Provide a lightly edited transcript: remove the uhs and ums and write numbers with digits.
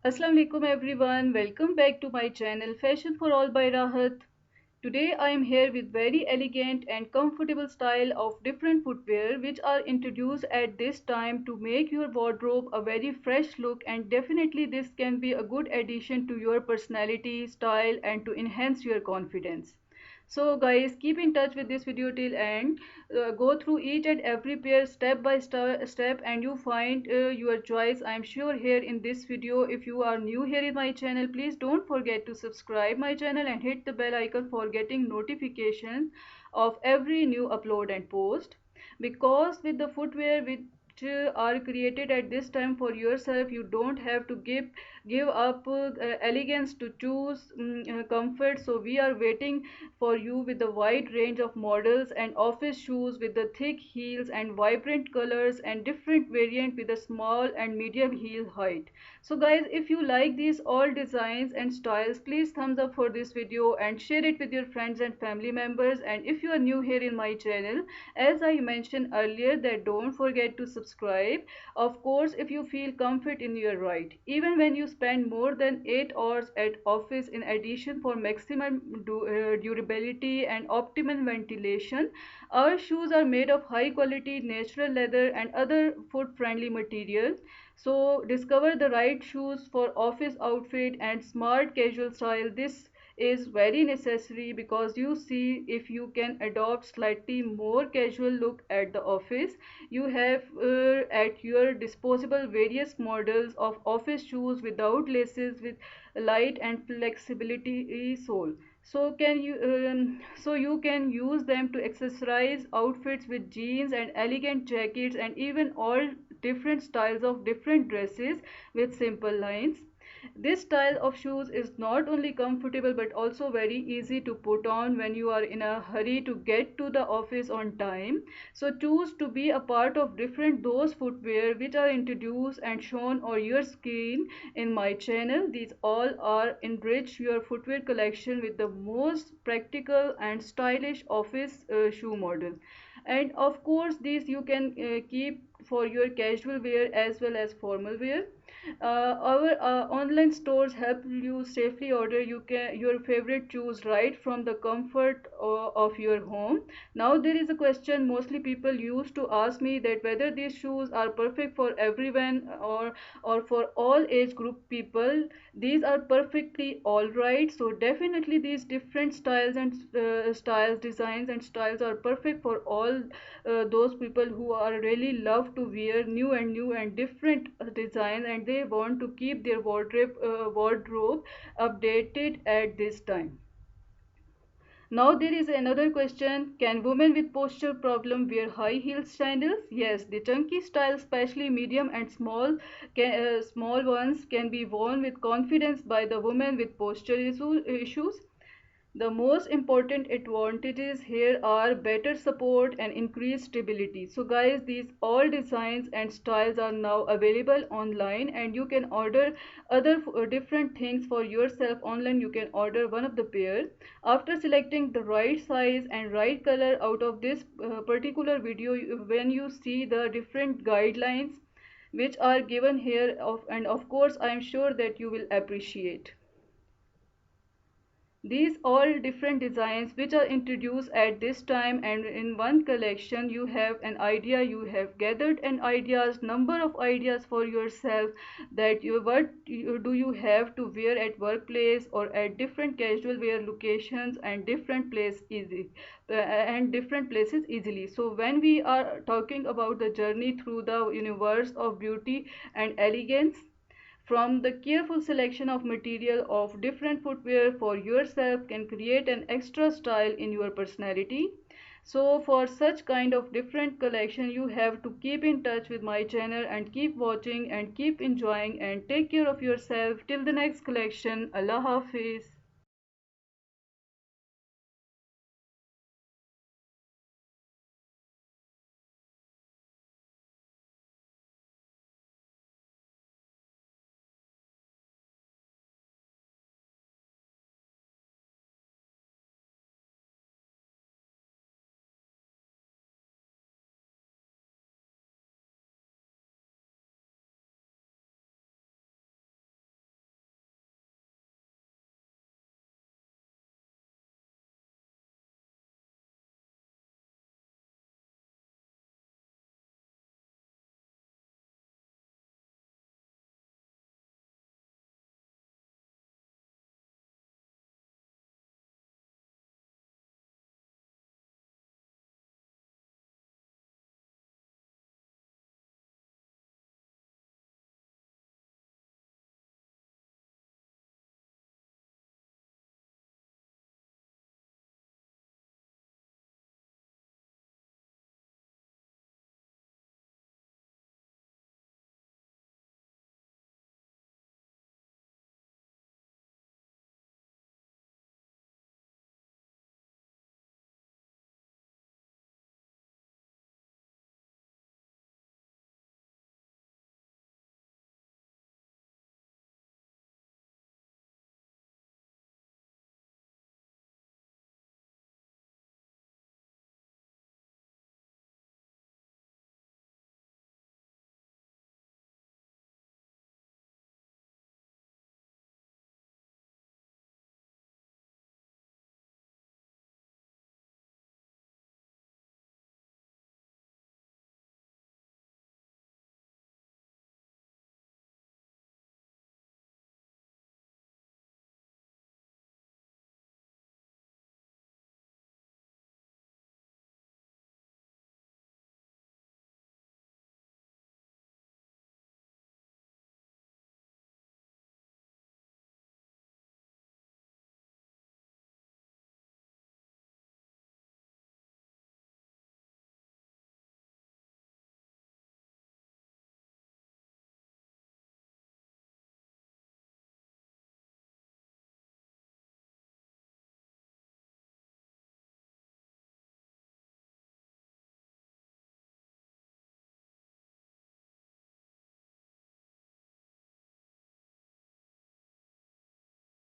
Assalamu alaikum everyone. Welcome back to my channel Fashion for All by Rahat. Today I am here with very elegant and comfortable style of different footwear which are introduced at this time to make your wardrobe a very fresh look, and definitely this can be a good addition to your personality, style and to enhance your confidence. So guys, keep in touch with this video till end. Go through each and every pair step by step and you find your choice. I am sure here in this video. If you are new here in my channel, please don't forget to subscribe my channel and hit the bell icon for getting notifications of every new upload and post. Because with the footwear which are created at this time for yourself, you don't have to give up elegance to choose comfort. So we are waiting for you with a wide range of models and office shoes with the thick heels and vibrant colors and different variant with a small and medium heel height. So guys, if you like these all designs and styles, please thumbs up for this video and share it with your friends and family members. And if you are new here in my channel, as I mentioned earlier, that don't forget to subscribe. Of course, if you feel comfort in your ride, even when you spend more than 8 hours at office, in addition for maximum durability and optimum ventilation, our shoes are made of high quality natural leather and other foot friendly materials. So discover the right shoes for office outfit and smart casual style. This is very necessary because you see, if you can adopt slightly more casual look at the office, you have at your disposable various models of office shoes without laces, with light and flexibility sole. So you can use them to accessorize outfits with jeans and elegant jackets and even all different styles of different dresses with simple lines. This style of shoes is not only comfortable but also very easy to put on when you are in a hurry to get to the office on time. So choose to be a part of different those footwear which are introduced and shown on your screen in my channel. These all are enrich your footwear collection with the most practical and stylish office shoe model. And of course these you can keep for your casual wear as well as formal wear. Our online stores help you safely order your favorite shoes right from the comfort of your home. Now there is a question mostly people used to ask me, that whether these shoes are perfect for everyone or for all age group people. These are perfectly all right. So definitely these different styles and styles, designs and styles are perfect for all those people who are really love to wear new and different designs, and they want to keep their wardrobe updated at this time. Now there is another question, can women with posture problem wear high heel sandals? Yes, the chunky style, especially medium and small ones, can be worn with confidence by the women with issues. The most important advantages here are better support and increased stability. So guys, these all designs and styles are now available online, and you can order other different things for yourself online. You can order one of the pair. After selecting the right size and right color out of this particular video, when you see the different guidelines which are given here and of course I am sure that you will appreciate. These all different designs which are introduced at this time, and in one collection you have an idea, you have gathered an ideas, number of ideas for yourself, that do you have to wear at workplace or at different casual wear locations and different places easily. So when we are talking about the journey through the universe of beauty and elegance, from the careful selection of material of different footwear for yourself can create an extra style in your personality. So for such kind of different collection, you have to keep in touch with my channel and keep watching and keep enjoying and take care of yourself till the next collection. Allah Hafiz.